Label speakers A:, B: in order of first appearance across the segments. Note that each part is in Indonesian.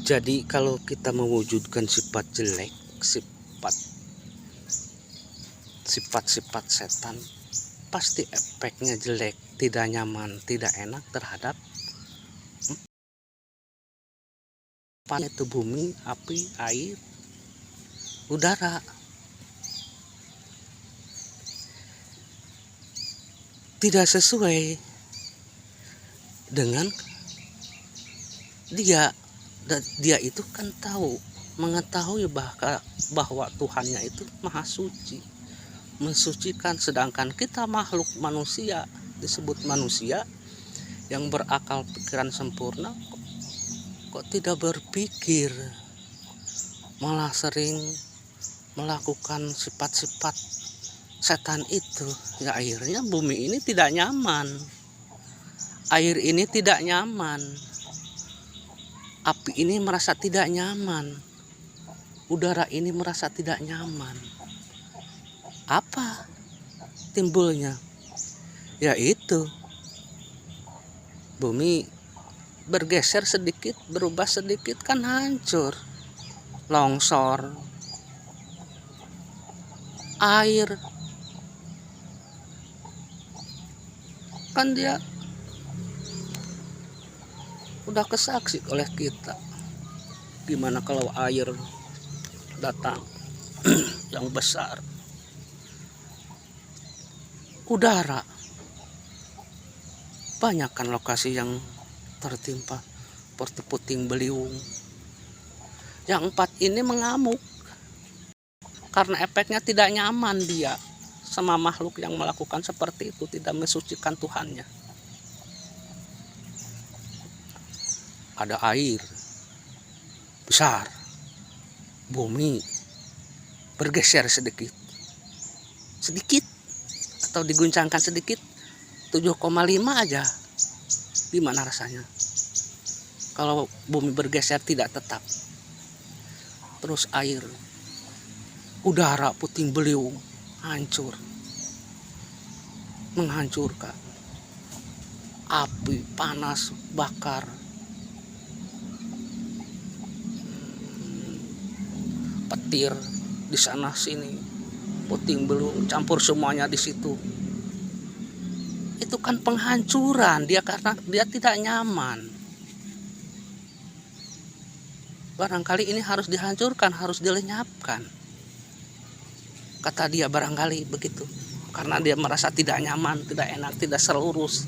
A: Jadi kalau kita mewujudkan sifat jelek, sifat-sifat setan, pasti efeknya jelek, tidak nyaman, tidak enak terhadap planet itu bumi, api, air, udara. Tidak sesuai dengan dia. Dan dia itu kan mengetahui bahwa Tuhannya itu maha suci, mensucikan, sedangkan kita makhluk manusia, disebut manusia yang berakal pikiran sempurna, kok tidak berpikir, malah sering melakukan sifat-sifat setan itu. Ya akhirnya bumi ini tidak nyaman, air ini tidak nyaman, api ini merasa tidak nyaman, udara ini merasa tidak nyaman. Apa timbulnya? Yaitu bumi bergeser sedikit, berubah sedikit kan hancur, longsor. Air kan dia udah kesaksi oleh kita. Gimana kalau air datang yang besar? Udara, banyak kan lokasi yang tertimpa seperti puting beliung. Yang 4 ini mengamuk karena efeknya tidak nyaman dia sama makhluk yang melakukan seperti itu, tidak mensucikan Tuhannya. Ada air besar, bumi bergeser sedikit atau diguncangkan sedikit, 7,5 aja. Gimana rasanya kalau bumi bergeser tidak tetap? Terus air, udara, puting beliung, hancur, menghancurkan. Api, panas, bakar, petir di sana sini, puting beliung, campur semuanya di situ. Itu kan penghancuran dia, karena dia tidak nyaman. Barangkali ini harus dihancurkan, harus dilenyapkan, kata dia, barangkali begitu. Karena dia merasa tidak nyaman, tidak enak, tidak selurus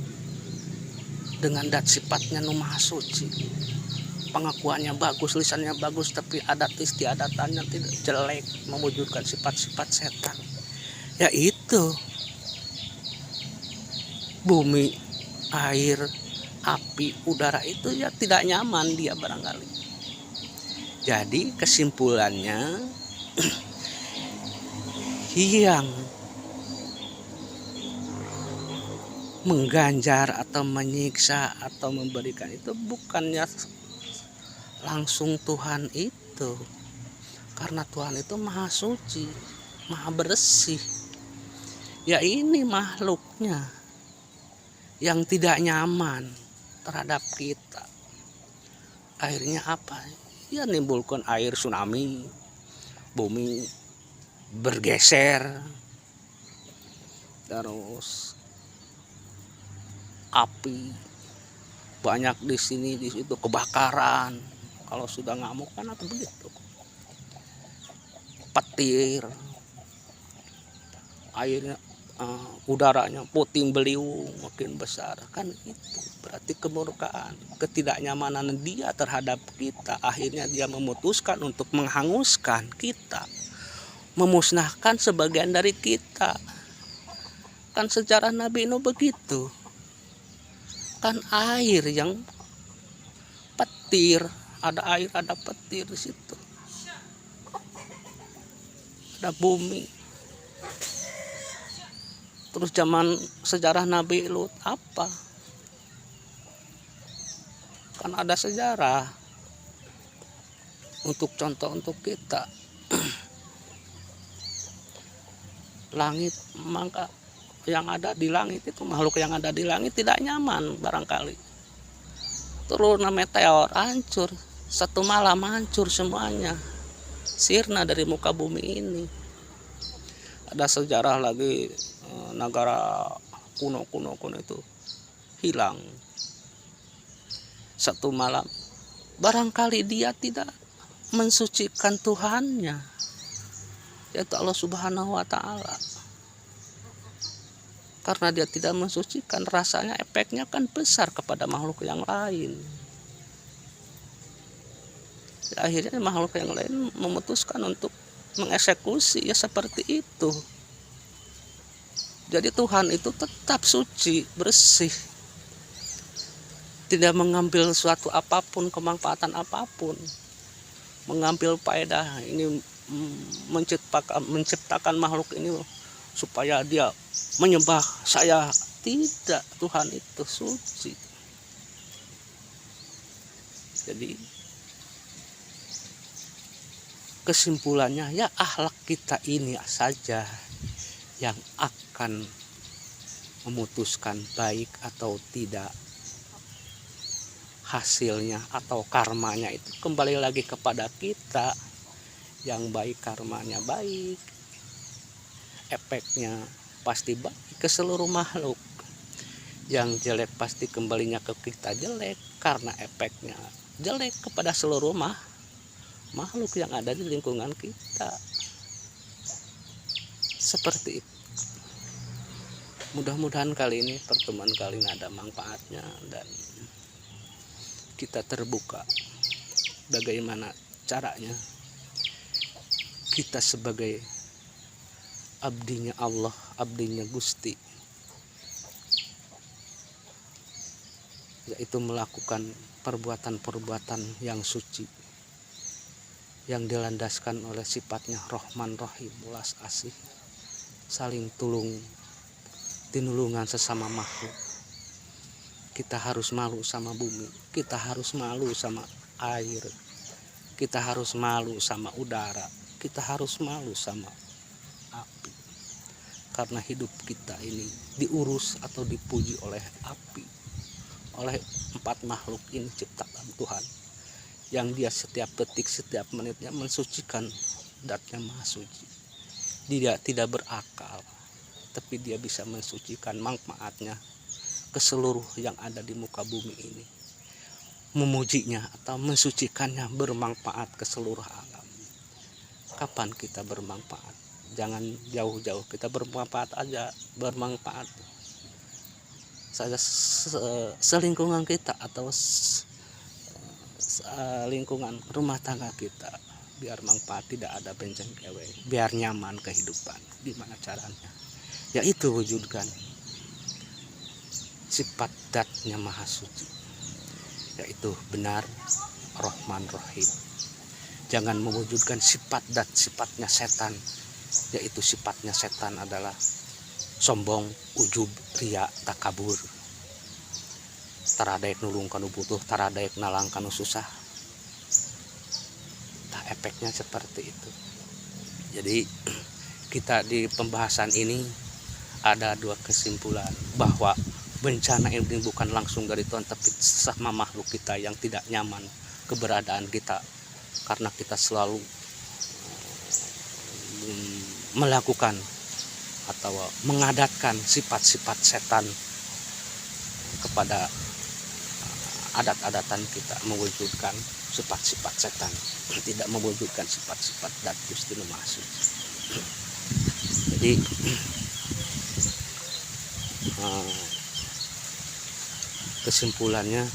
A: dengan dat sifatnya nu maha suci. Pengakuannya bagus, lisannya bagus, tapi adat istiadatannya tidak, jelek, mewujudkan sifat-sifat setan. Yaitu bumi, air, api, udara itu ya tidak nyaman dia barangkali. Jadi kesimpulannya yang mengganjar atau menyiksa atau memberikan itu bukannya langsung Tuhan itu, karena Tuhan itu maha suci, maha bersih. Ya ini makhluknya yang tidak nyaman terhadap kita. Akhirnya apa? Ya nimbulkan air tsunami, bumi bergeser, terus api banyak di sini, di situ kebakaran. Kalau sudah ngamuk kan atau begitu. Petir, airnya, udaranya puting beliung makin besar, kan itu berarti kemurkaan, ketidaknyamanan dia terhadap kita. Akhirnya dia memutuskan untuk menghanguskan kita, memusnahkan sebagian dari kita. Kan sejarah Nabi Nuh begitu, kan air yang petir, ada air, ada petir di situ, ada bumi. Terus zaman sejarah Nabi Lut apa? Kan ada sejarah untuk contoh untuk kita. Langit, maka yang ada di langit itu, makhluk yang ada di langit tidak nyaman barangkali. Turun meteor, hancur Satu malam hancur semuanya, sirna dari muka bumi ini. Ada sejarah lagi, negara kuno itu hilang satu malam. Barangkali dia tidak mensucikan Tuhannya, yaitu Allah Subhanahu wa Ta'ala. Karena dia tidak mensucikan, rasanya efeknya kan besar kepada makhluk yang lain. Akhirnya makhluk yang lain memutuskan untuk mengeksekusi, ya seperti itu. Jadi Tuhan itu tetap suci, bersih, tidak mengambil suatu apapun, kemanfaatan apapun, mengambil faedah ini, menciptakan makhluk ini supaya dia menyembah saya. Tidak, Tuhan itu suci. Jadi kesimpulannya, ya akhlak kita ini saja yang akan memutuskan baik atau tidak. Hasilnya atau karmanya itu kembali lagi kepada kita. Yang baik karmanya baik, efeknya pasti baik ke seluruh makhluk. Yang jelek pasti kembalinya ke kita jelek, karena efeknya jelek kepada seluruh makhluk yang ada di lingkungan kita. Seperti itu. Mudah-mudahan kali ini, pertemuan kali ini ada manfaatnya, dan kita terbuka bagaimana caranya kita sebagai abdinya Allah, abdinya Gusti, yaitu melakukan perbuatan-perbuatan yang suci, yang dilandaskan oleh sifatnya Rahman Rahim, welas asih, saling tinulungan sesama makhluk. Kita harus malu sama bumi, kita harus malu sama air, kita harus malu sama udara, kita harus malu sama api. Karena hidup kita ini diurus atau dipuji oleh api, oleh 4 makhluk ini ciptaan Tuhan, yang dia setiap detik, setiap menitnya mensucikan, zatnya maha suci. Dia tidak berakal, tapi dia bisa mensucikan manfaatnya ke seluruh yang ada di muka bumi ini. Memujinya atau mensucikannya bermanfaat ke seluruh alam. Kapan kita bermanfaat? Jangan jauh-jauh, kita bermanfaat aja, bermanfaat saja selingkungan kita atau lingkungan rumah tangga kita, biar manfaat, tidak ada benceng-keweng, biar nyaman kehidupan. Gimana caranya? Yaitu wujudkan sifat zatnya maha suci, yaitu benar, Rahman Rahim. Jangan mewujudkan sifat zat sifatnya setan, yaitu sifatnya setan adalah sombong, ujub, ria, takabur, taradaek nulung kanu butuh, taradaek nalang kanu susah. Nah, efeknya seperti itu. Jadi kita di pembahasan ini ada 2 kesimpulan, bahwa bencana ini bukan langsung dari Tuhan, tapi sama makhluk kita yang tidak nyaman keberadaan kita, karena kita selalu melakukan atau mengadatkan sifat-sifat setan kepada adat-adatan kita, mewujudkan sifat-sifat setan, tidak mewujudkan sifat-sifat zat Gusti Maha Suci. Jadi kesimpulannya,